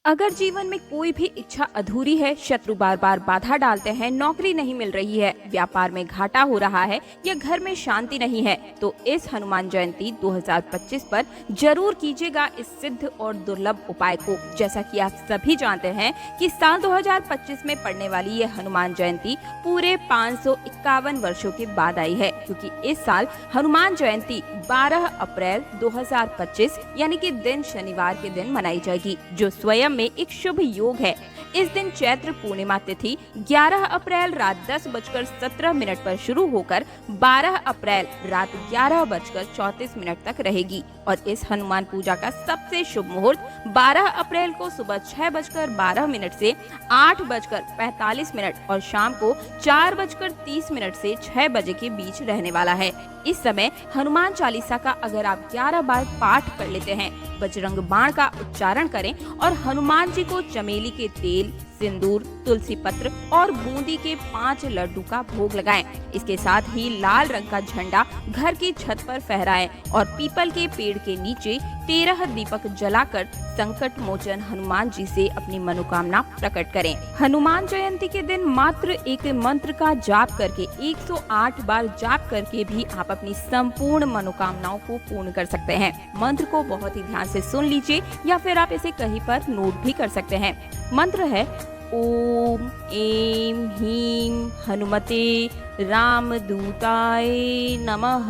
अगर जीवन में कोई भी इच्छा अधूरी है, शत्रु बार बार बाधा डालते हैं, नौकरी नहीं मिल रही है, व्यापार में घाटा हो रहा है या घर में शांति नहीं है, तो इस हनुमान जयंती 2025 पर जरूर कीजिएगा इस सिद्ध और दुर्लभ उपाय को। जैसा कि आप सभी जानते हैं कि साल 2025 में पड़ने वाली ये हनुमान जयंती पूरे 551 वर्षों के बाद आई है, क्योंकि इस साल हनुमान जयंती 12 अप्रैल 2025 यानी कि दिन शनिवार के दिन मनाई जाएगी, जो स्वयं में एक शुभ योग है। इस दिन चैत्र पूर्णिमा तिथि 11 अप्रैल रात 10:17 पर शुरू होकर 12 अप्रैल रात 11:34 तक रहेगी और इस हनुमान पूजा का सबसे शुभ मुहूर्त 12 अप्रैल को सुबह 6:12 से 8:45 और शाम को 4:30 से 6 बजे के बीच रहने वाला है। इस समय हनुमान चालीसा का अगर आप 11 बार पाठ कर लेते हैं, बजरंग बाण का उच्चारण करें और हनुमान जी को चमेली के तेल, सिंदूर, तुलसी पत्र और बूंदी के 5 लड्डू का भोग लगाएं। इसके साथ ही लाल रंग का झंडा घर की छत पर फहराएं और पीपल के पेड़ के नीचे 13 दीपक जलाकर संकट मोचन हनुमान जी से अपनी मनोकामना प्रकट करें। हनुमान जयंती के दिन मात्र एक मंत्र का जाप करके 108 बार जाप करके भी आप अपनी संपूर्ण मनोकामनाओं को पूर्ण कर सकते हैं। मंत्र को बहुत ही ध्यान से सुन लीजिए या फिर आप इसे कहीं पर नोट भी कर सकते हैं। मंत्र है ओम ऐं ह्रीं हनुमते रामदूताय नमः।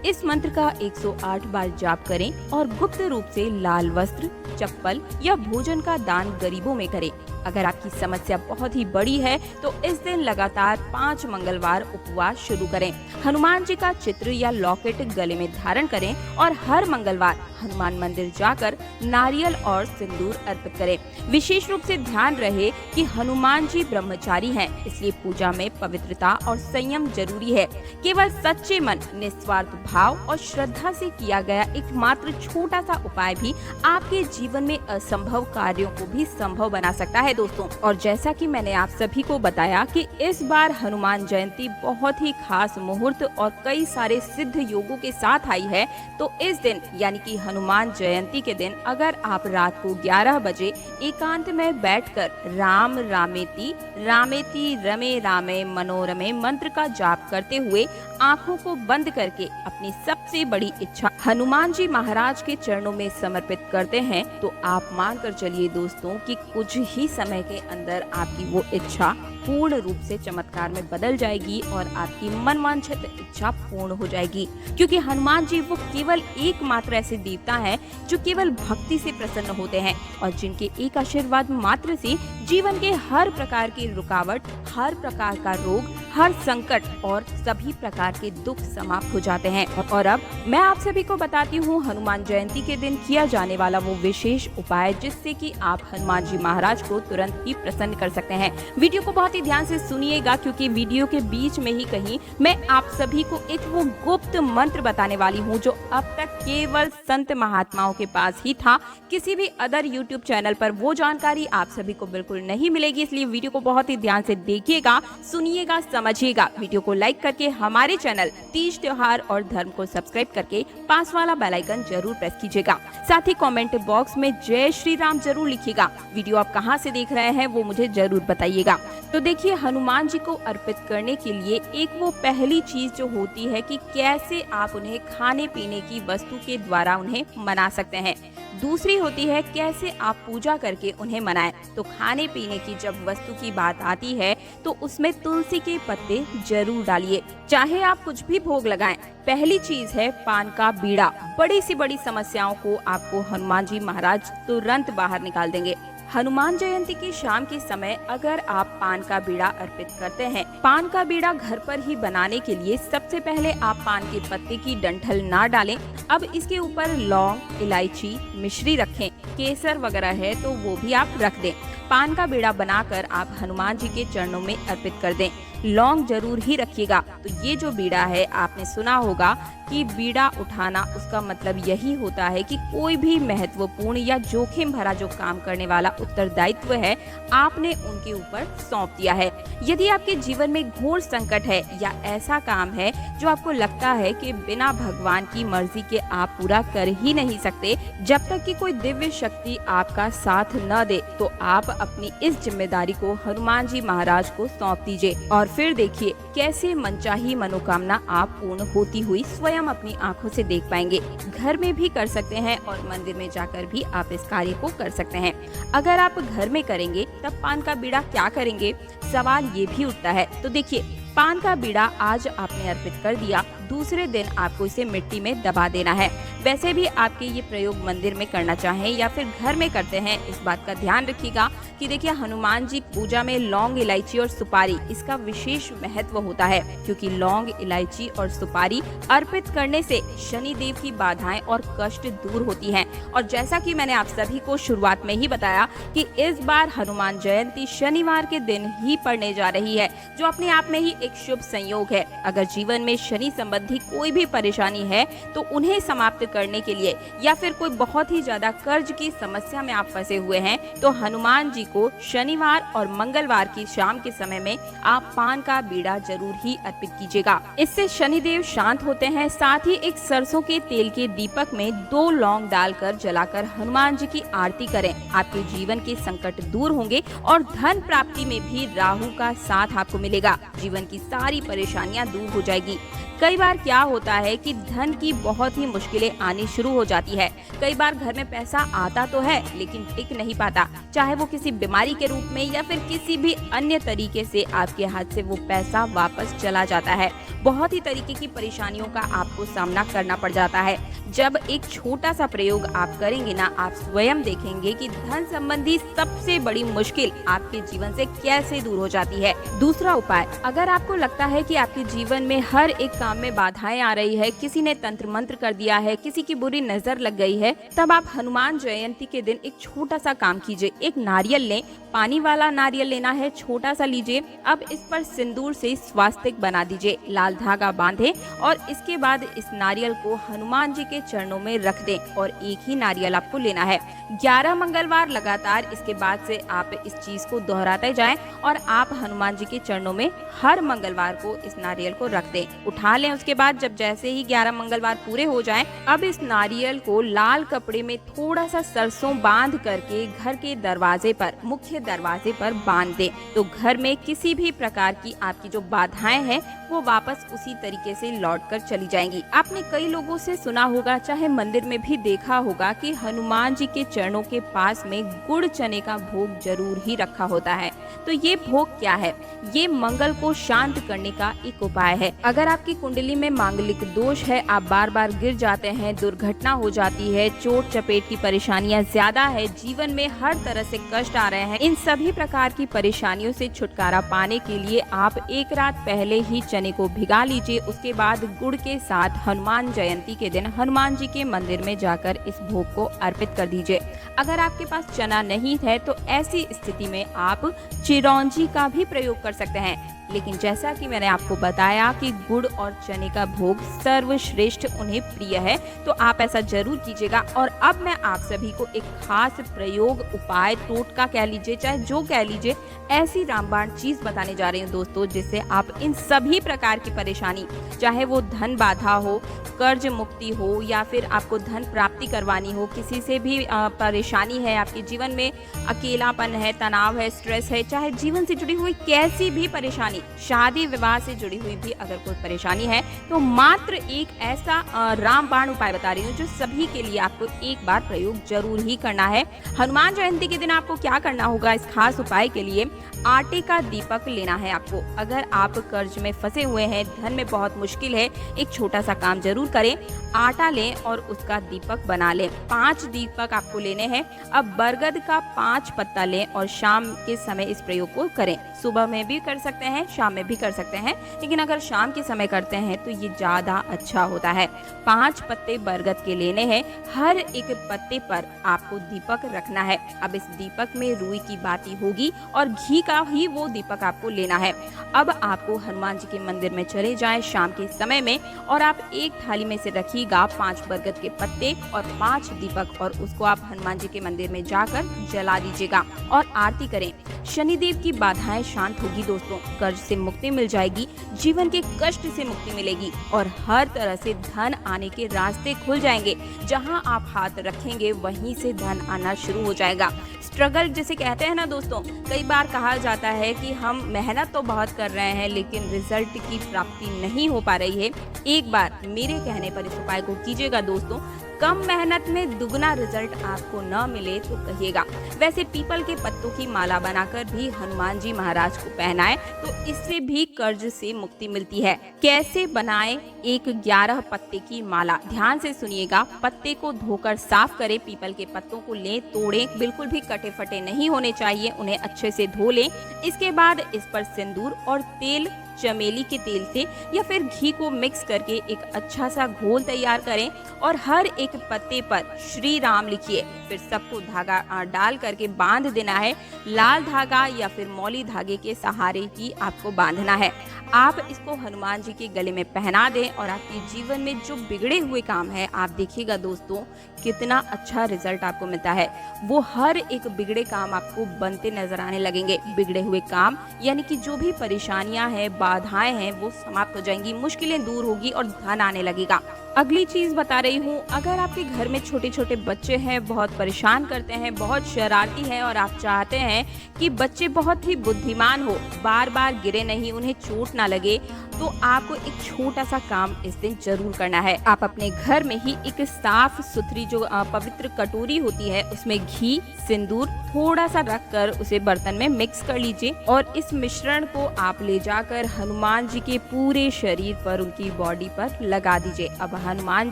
इस मंत्र का 108 बार जाप करें और गुप्त रूप से लाल वस्त्र, चप्पल या भोजन का दान गरीबों में करें। अगर आपकी समस्या बहुत ही बड़ी है तो इस दिन लगातार 5 मंगलवार उपवास शुरू करें। हनुमान जी का चित्र या लॉकेट गले में धारण करें और हर मंगलवार हनुमान मंदिर जाकर नारियल और सिंदूर अर्पित करें। विशेष रूप से ध्यान रहे कि हनुमान जी ब्रह्मचारी हैं, इसलिए पूजा में पवित्रता और संयम जरूरी है। केवल सच्चे मन, निस्वार्थ भाव और श्रद्धा से किया गया एकमात्र छोटा सा उपाय भी आपके जीवन में असंभव कार्यों को भी संभव बना सकता है दोस्तों। और जैसा कि मैंने आप सभी को बताया कि इस बार हनुमान जयंती बहुत ही खास मुहूर्त और कई सारे सिद्ध योगों के साथ आई है, तो इस दिन यानी कि हनुमान जयंती के दिन अगर आप रात को 11 बजे एकांत में बैठकर राम रामेति रामेति रमे रामे मनोरमे मंत्र का जाप करते हुए आंखों को बंद करके अपनी सबसे बड़ी इच्छा हनुमान जी महाराज के चरणों में समर्पित करते हैं, तो आप मान कर चलिए दोस्तों कि कुछ ही समय के अंदर आपकी वो इच्छा पूर्ण रूप से चमत्कार में बदल जाएगी और आपकी मनवांछित इच्छा पूर्ण हो जाएगी। क्योंकि हनुमान जी वो केवल एकमात्र ऐसे देवता हैं जो केवल भक्ति से प्रसन्न होते हैं और जिनके एक आशीर्वाद मात्र से जीवन के हर प्रकार की रुकावट, हर प्रकार का रोग, हर संकट और सभी प्रकार के दुख समाप्त हो जाते हैं। और अब मैं आप सभी को बताती हूँ हनुमान जयंती के दिन किया जाने वाला वो विशेष उपाय, जिससे कि आप हनुमान जी महाराज को तुरंत ही प्रसन्न कर सकते हैं। वीडियो को बहुत ही ध्यान से सुनिएगा, क्योंकि वीडियो के बीच में ही कहीं मैं आप सभी को एक वो गुप्त मंत्र बताने वाली हूँ जो अब तक केवल संत महात्माओं के पास ही था। किसी भी अदर यूट्यूब चैनल पर वो जानकारी आप सभी को बिल्कुल नहीं मिलेगी, इसलिए वीडियो को बहुत ही ध्यान से देखिएगा, सुनिएगा, समझिएगा। वीडियो को लाइक करके हमारे चैनल तीज त्योहार और धर्म को सब्सक्राइब करके पास वाला बेल आइकन जरूर प्रेस कीजिएगा। साथ ही कमेंट बॉक्स में जय श्री राम जरूर लिखिएगा। वीडियो आप कहां से देख रहे हैं वो मुझे जरूर बताइएगा। तो देखिए, हनुमान जी को अर्पित करने के लिए एक वो पहली चीज जो होती है कि कैसे आप उन्हें खाने पीने की वस्तु के द्वारा उन्हें मना सकते हैं। दूसरी होती है कैसे आप पूजा करके उन्हें मनाएं। तो खाने पीने की जब वस्तु की बात आती है तो उसमें तुलसी के पत्ते जरूर डालिए, चाहे आप कुछ भी भोग लगाएं। पहली चीज है पान का बीड़ा। बड़ी सी बड़ी समस्याओं को आपको हनुमान जी महाराज तुरंत बाहर निकाल देंगे। हनुमान जयंती की शाम के समय अगर आप पान का बीड़ा अर्पित करते हैं, पान का बीड़ा घर पर ही बनाने के लिए सबसे पहले आप पान के पत्ते की डंठल ना डालें। अब इसके ऊपर लौंग, इलायची, मिश्री रखें, केसर वगैरह है तो वो भी आप रख दें। पान का बीड़ा बनाकर आप हनुमान जी के चरणों में अर्पित कर दें। लौंग जरूर ही रखिएगा। तो ये जो बीड़ा है, आपने सुना होगा कि बीड़ा उठाना उसका मतलब यही होता है कि कोई भी महत्वपूर्ण या जोखिम भरा जो काम करने वाला उत्तरदायित्व है, आपने उनके ऊपर सौंप दिया है। यदि आपके जीवन में घोर संकट है या ऐसा काम है जो आपको लगता है कि बिना भगवान की मर्जी के आप पूरा कर ही नहीं सकते, जब तक कि कोई दिव्य शक्ति आपका साथ न दे, तो आप अपनी इस जिम्मेदारी को हनुमान जी महाराज को सौंप दीजिए और फिर देखिए कैसे मनचाही मनोकामना आप पूर्ण होती हुई स्वयं अपनी आंखों से देख पाएंगे। घर में भी कर सकते हैं और मंदिर में जाकर भी आप इस कार्य को कर सकते हैं। अगर आप घर में करेंगे तब पान का बीड़ा क्या करेंगे, सवाल ये भी उठता है। तो देखिए, पान का बीड़ा आज आपने अर्पित कर दिया, दूसरे दिन आपको इसे मिट्टी में दबा देना है। वैसे भी आपके ये प्रयोग मंदिर में करना चाहें या फिर घर में करते हैं, इस बात का ध्यान रखिएगा कि देखिए हनुमान जी पूजा में लौंग, इलायची और सुपारी इसका विशेष महत्व होता है, क्योंकि लौंग, इलायची और सुपारी अर्पित करने से शनि देव की बाधाएं और कष्ट दूर होती हैं। और जैसा कि मैंने आप सभी को शुरुआत में ही बताया कि इस बार हनुमान जयंती शनिवार के दिन ही पड़ने जा रही है, जो अपने आप में ही एक शुभ संयोग है। अगर जीवन में शनि संबंधी कोई भी परेशानी है तो उन्हें समाप्त करने के लिए या फिर कोई बहुत ही ज्यादा कर्ज की समस्या में आप फंसे हुए हैं, तो हनुमान जी को शनिवार और मंगलवार की शाम के समय में आप पान का बीड़ा जरूर ही अर्पित कीजिएगा। इससे शनिदेव शांत होते हैं। साथ ही एक सरसों के तेल के दीपक में 2 लौंग डालकर जलाकर हनुमान जी की आरती करें। आपके जीवन के संकट दूर होंगे और धन प्राप्ति में भी राहु का साथ आपको मिलेगा। जीवन की सारी परेशानियां दूर हो जाएगी। कई बार क्या होता है कि धन की बहुत ही मुश्किलें आनी शुरू हो जाती है। कई बार घर में पैसा आता तो है लेकिन टिक नहीं पाता, चाहे वो किसी बीमारी के रूप में या फिर किसी भी अन्य तरीके से आपके हाथ से वो पैसा वापस चला जाता है। बहुत ही तरीके की परेशानियों का आपको सामना करना पड़ जाता है। जब एक छोटा सा प्रयोग आप करेंगे ना, आप स्वयं देखेंगे कि धन संबंधी सबसे बड़ी मुश्किल आपके जीवन से कैसे दूर हो जाती है। दूसरा उपाय, अगर आपको लगता है कि आपके जीवन में हर एक काम में बाधाएं आ रही है, किसी ने तंत्र मंत्र कर दिया है, किसी की बुरी नजर लग गई है, तब आप हनुमान जयंती के दिन एक छोटा सा काम कीजिए। एक नारियल लें, पानी वाला नारियल लेना है, छोटा सा लीजिए। अब इस पर सिंदूर से स्वास्तिक बना दीजिए, लाल धागा बांधे और इसके बाद इस नारियल को हनुमान जी के चरणों में रख दें और एक ही नारियल आपको लेना है। 11 मंगलवार लगातार इसके बाद से आप इस चीज को दोहराते जाएं और आप हनुमान जी के चरणों में हर मंगलवार को इस नारियल को रख दें, उठा लें। उसके बाद जब जैसे ही 11 मंगलवार पूरे हो जाएं, अब इस नारियल को लाल कपड़े में थोड़ा सा सरसों बांध करके घर के दरवाजे पर, मुख्य दरवाजे पर बांध दें। तो घर में किसी भी प्रकार की आपकी जो बाधाएं हैं वो वापस उसी तरीके से लौट कर चली जाएंगी। आपने कई लोगों से सुना होगा, चाहे मंदिर में भी देखा होगा कि हनुमान जी के चरणों के पास में गुड़ चने का भोग जरूर ही रखा होता है। तो ये भोग क्या है? ये मंगल को शांत करने का एक उपाय है। अगर आपकी कुंडली में मांगलिक दोष है, आप बार बार गिर जाते हैं, दुर्घटना हो जाती है, चोट चपेट की परेशानियां ज्यादा है, जीवन में हर तरह से कष्ट आ रहे हैं, इन सभी प्रकार की परेशानियों से छुटकारा पाने के लिए आप एक रात पहले ही चने को भिगा लीजिए। उसके बाद गुड़ के साथ हनुमान जयंती के दिन हनुमान जी के मंदिर में जाकर इस भोग को अर्पित कर दीजिए। अगर आपके पास चना नहीं है तो ऐसी स्थिति में आप चिरौंजी का भी प्रयोग कर सकते हैं। लेकिन जैसा कि मैंने आपको बताया कि गुड़ और चने का भोग सर्वश्रेष्ठ उन्हें प्रिय है, तो आप ऐसा जरूर कीजिएगा। और अब मैं आप सभी को एक खास प्रयोग, उपाय, टोटका कह लीजिए, चाहे जो कह लीजिए, ऐसी रामबाण चीज बताने जा रही हूँ दोस्तों, जिससे आप इन सभी प्रकार की परेशानी, चाहे वो धन बाधा हो, कर्ज मुक्ति हो या फिर आपको धन प्राप्ति करवानी हो, किसी से भी परेशानी है, आपके जीवन में अकेलापन है, तनाव है, स्ट्रेस है, चाहे जीवन से जुड़ी हुई कैसी भी परेशानी, शादी विवाह से जुड़ी हुई भी अगर कोई परेशानी है, तो मात्र एक ऐसा रामबाण उपाय बता रही हूँ जो सभी के लिए आपको एक बार प्रयोग जरूर ही करना है। हनुमान जयंती के दिन आपको क्या करना होगा? इस खास उपाय के लिए आटे का दीपक लेना है आपको। अगर आप कर्ज में फंसे हुए हैं, धन में बहुत मुश्किल है, एक छोटा सा काम जरूर करें। आटा लें और उसका दीपक बना लें। 5 दीपक आपको लेने हैं। अब बरगद का 5 पत्ता लें और शाम के समय इस प्रयोग को करें। सुबह में भी कर सकते हैं, शाम में भी कर सकते हैं, लेकिन अगर शाम के समय करते हैं तो ये ज़्यादा अच्छा होता है। 5 पत्ते बरगद के लेने हैं। हर एक पत्ते पर आपको दीपक रखना है। अब इस दीपक में रुई की बाती होगी और घी का ही वो दीपक आपको लेना है। अब आपको हनुमान जी के मंदिर में चले जाएं शाम के समय में और आप एक थाली में से रखिएगा 5 बरगद के पत्ते और 5 दीपक और उसको आप हनुमान जी के मंदिर में जाकर जला दीजिएगा और आरती करें। शनिदेव की बाधाएं शांत होगी दोस्तों, कर्ज से मुक्ति मिल जाएगी, जीवन के कष्ट से मुक्ति मिलेगी और हर तरह से धन आने के रास्ते खुल जाएंगे। जहां आप हाथ रखेंगे वहीं से धन आना शुरू हो जाएगा। स्ट्रगल जिसे कहते हैं ना दोस्तों, कई बार कहा जाता है कि हम मेहनत तो बहुत कर रहे हैं लेकिन रिजल्ट की प्राप्ति नहीं हो पा रही है। एक बार मेरे कहने पर इस उपाय को कीजिएगा दोस्तों। कम मेहनत में दुगना रिजल्ट आपको न मिले तो कहिएगा। वैसे पीपल के पत्तों की माला बनाकर भी हनुमान जी महाराज को पहनाएं तो इससे भी कर्ज से मुक्ति मिलती है। कैसे बनाएं एक 11 पत्ते की माला, ध्यान से सुनिएगा। पत्ते को धोकर साफ करें, पीपल के पत्तों को लें, तोड़ें, बिल्कुल भी कटे फटे नहीं होने चाहिए, उन्हें अच्छे से धो लें। इसके बाद इस पर सिंदूर और तेल, चमेली के तेल से या फिर घी को मिक्स करके एक अच्छा सा घोल तैयार करें और हर एक पत्ते पर श्री राम लिखिए। फिर सबको धागा डाल करके बांध देना है। लाल धागा या फिर मौली धागे के सहारे ही आपको बांधना है। आप इसको हनुमान जी के गले में पहना दें और आपके जीवन में जो बिगड़े हुए काम है, आप देखिएगा दोस्तों कितना अच्छा रिजल्ट आपको मिलता है। वो हर एक बिगड़े काम आपको बनते नजर आने लगेंगे। बिगड़े हुए काम यानी कि जो भी परेशानियां हैं, बाधाएं हैं, वो समाप्त हो जाएंगी, मुश्किलें दूर होगी और धन आने लगेगा। अगली चीज बता रही हूँ, अगर आपके घर में छोटे छोटे बच्चे हैं, बहुत परेशान करते हैं, बहुत शरारती हैं और आप चाहते हैं कि बच्चे बहुत ही बुद्धिमान हो, बार बार गिरे नहीं, उन्हें चोट ना लगे, तो आपको एक छोटा सा काम इस दिन जरूर करना है। आप अपने घर में ही एक साफ सुथरी जो पवित्र कटोरी होती है उसमें घी, सिंदूर थोड़ा सा रखकर उसे बर्तन में मिक्स कर लीजिए और इस मिश्रण को आप ले जाकर हनुमान जी के पूरे शरीर पर, उनकी बॉडी पर लगा दीजिए। अब हनुमान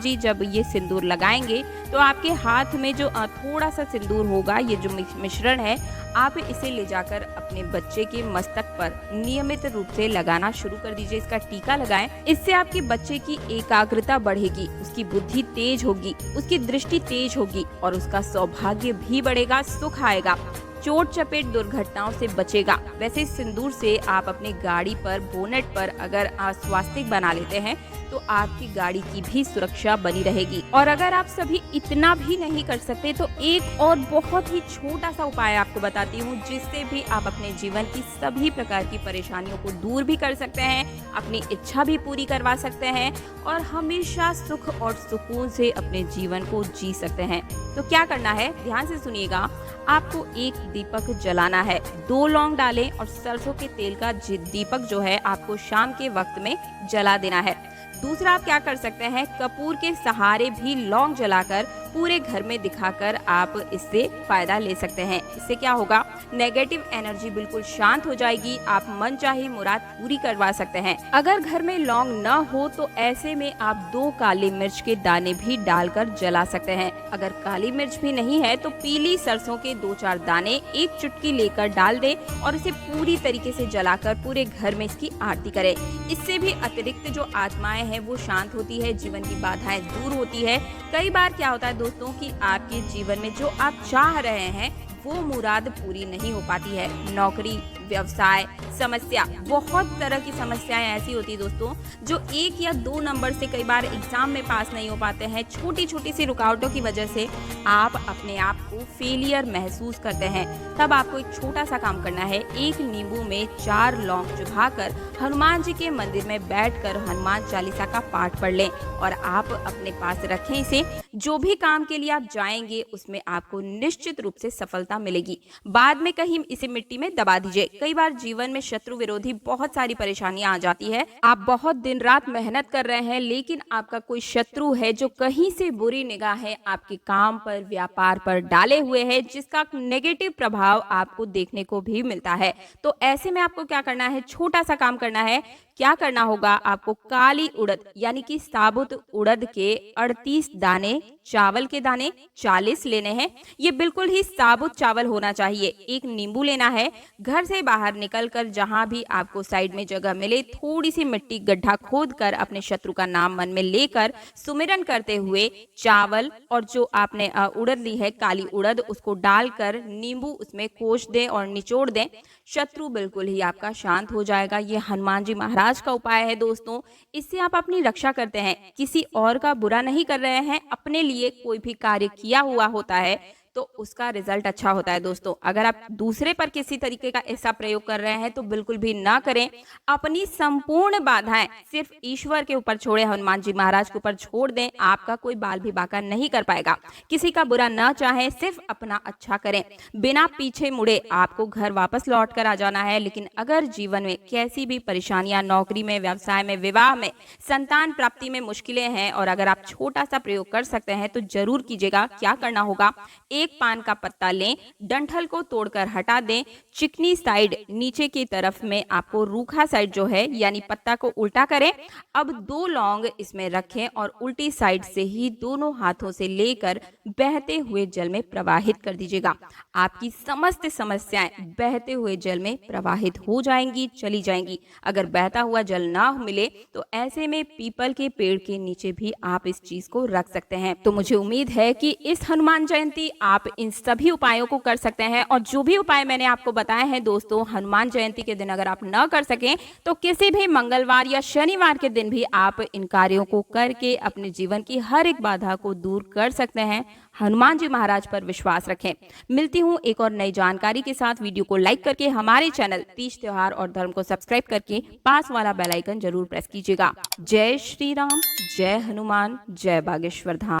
जी जब ये सिंदूर लगाएंगे तो आपके हाथ में जो थोड़ा सा सिंदूर होगा, ये जो मिश्रण है, आप इसे ले जाकर अपने बच्चे के मस्तक पर नियमित रूप से लगाना शुरू कर दीजिए। इसका टीका लगाएं। इससे आपके बच्चे की एकाग्रता बढ़ेगी, उसकी बुद्धि तेज होगी, उसकी दृष्टि तेज होगी और उसका सौभाग्य भी बढ़ेगा, सुख आएगा, चोट चपेट दुर्घटनाओं से बचेगा। वैसे सिंदूर से आप अपनी गाड़ी पर बोनेट पर अगर स्वास्तिक बना लेते हैं तो आपकी गाड़ी की भी सुरक्षा बनी रहेगी। और अगर आप सभी इतना भी नहीं कर सकते तो एक और बहुत ही छोटा सा उपाय आपको बताती हूँ, जिससे भी आप अपने जीवन की सभी प्रकार की परेशानियों को दूर भी कर सकते हैं, अपनी इच्छा भी पूरी करवा सकते हैं और हमेशा सुख और सुकून से अपने जीवन को जी सकते हैं। तो क्या करना है, ध्यान से सुनिएगा। आपको एक दीपक जलाना है, 2 लौंग डालें और सरसों के तेल का दीपक जो है आपको शाम के वक्त में जला देना है। दूसरा आप क्या कर सकते हैं, कपूर के सहारे भी लौंग जलाकर पूरे घर में दिखाकर आप इससे फायदा ले सकते हैं। इससे क्या होगा, नेगेटिव एनर्जी बिल्कुल शांत हो जाएगी, आप मन चाही मुराद पूरी करवा सकते हैं। अगर घर में लौंग न हो तो ऐसे में आप 2 काली मिर्च के दाने भी डालकर जला सकते हैं। अगर काली मिर्च भी नहीं है तो पीली सरसों के 2-4 दाने 1 चुटकी लेकर डाल दें और इसे पूरी तरीके से जलाकर पूरे घर में इसकी आरती करें। इससे भी अतिरिक्त जो आत्माएं हैं वो शांत होती है, जीवन की बाधाएं दूर होती है। कई बार क्या होता है दोस्तों कि आपके जीवन में जो आप चाह रहे हैं वो मुराद पूरी नहीं हो पाती है। नौकरी, व्यवसाय, समस्या, बहुत तरह की समस्याएं ऐसी होती है दोस्तों जो 1 या 2 नंबर से कई बार एग्जाम में पास नहीं हो पाते हैं। छोटी छोटी सी रुकावटों की वजह से आप अपने आप को फेलियर महसूस करते हैं। तब आपको एक छोटा सा काम करना है, 1 नींबू में 4 लौंग चुभाकर हनुमान जी के मंदिर में बैठकर हनुमान चालीसा का पाठ पढ़ लें और आप अपने पास रखें इसे। जो भी काम के लिए आप जाएंगे उसमें आपको निश्चित रूप से सफलता मिलेगी। बाद में कहीं इसे मिट्टी में दबा दीजिए। कई बार जीवन में शत्रु विरोधी बहुत सारी परेशानियां आ जाती है। आप बहुत दिन रात मेहनत कर रहे हैं, लेकिन आपका कोई शत्रु है जो कहीं से बुरी निगाहें आपके काम पर, व्यापार पर डाले हुए है, जिसका नेगेटिव प्रभाव आपको देखने को भी मिलता है। तो ऐसे में आपको क्या करना है, छोटा सा काम करना है। क्या करना होगा, आपको काली उड़द यानी कि साबुत उड़द के 38 दाने, चावल के दाने 40 लेने हैं। ये बिल्कुल ही साबुत चावल होना चाहिए। एक नींबू लेना है। घर से बाहर निकलकर जहां भी आपको साइड में जगह मिले, थोड़ी सी मिट्टी गड्ढा खोद कर अपने शत्रु का नाम मन में लेकर सुमिरन करते हुए चावल और जो आपने उड़द ली है, काली उड़द, उसको डालकर नींबू उसमें कोच दें और निचोड़ दें। शत्रु बिल्कुल ही आपका शांत हो जाएगा। ये हनुमान जी महाराज का उपाय है दोस्तों। इससे आप अपनी रक्षा करते हैं, किसी और का बुरा नहीं कर रहे हैं। अपने लिए कोई भी कार्य किया हुआ होता है तो उसका रिजल्ट अच्छा होता है दोस्तों। अगर आप दूसरे पर किसी तरीके का ऐसा प्रयोग कर रहे हैं तो बिल्कुल भी ना करें। अपनी संपूर्ण बाधाएं सिर्फ ईश्वर के ऊपर छोड़े, हनुमान जी महाराज के ऊपर छोड़ दें। आपका कोई बाल भी बांका नहीं कर पाएगा। किसी का बुरा ना चाहें, सिर्फ अपना अच्छा करें, बिना पीछे मुड़े आपको घर वापस लौट कर आ जाना है। लेकिन अगर जीवन में कैसी भी परेशानियां, नौकरी में, व्यवसाय में, विवाह में, संतान प्राप्ति में मुश्किलें हैं और अगर आप छोटा सा प्रयोग कर सकते हैं तो जरूर कीजिएगा। क्या करना होगा, एक पान का पत्ता लें, डंठल को तोड़कर हटा दें, चिकनी साइड नीचे की तरफ में आपको रूखा साइड जो है यानी पत्ता को उल्टा करें। अब 2 लौंग इसमें रखें और उल्टी साइड से ही दोनों हाथों से लेकर बहते हुए जल में प्रवाहित कर दीजिएगा। आपकी समस्त समस्याएं बहते हुए जल में प्रवाहित हो जाएंगी, चली जाएंगी। अगर बहता हुआ जल ना मिले तो ऐसे में पीपल के पेड़ के नीचे भी आप इस चीज को रख सकते हैं। तो मुझे उम्मीद है कि इस हनुमान जयंती आप इन सभी उपायों को कर सकते हैं। और जो भी उपाय मैंने आपको बताए हैं दोस्तों, हनुमान जयंती के दिन अगर आप न कर सकें तो किसी भी मंगलवार या शनिवार के दिन भी आप इन कार्यों को करके अपने जीवन की हर एक बाधा को दूर कर सकते हैं। हनुमान जी महाराज पर विश्वास रखें। मिलती हूँ एक और नई जानकारी के साथ। वीडियो को लाइक करके हमारे चैनल तीज त्योहार और धर्म को सब्सक्राइब करके पास वाला बेल आइकन जरूर प्रेस कीजिएगा। जय श्री राम, जय हनुमान, जय बागेश्वर धाम।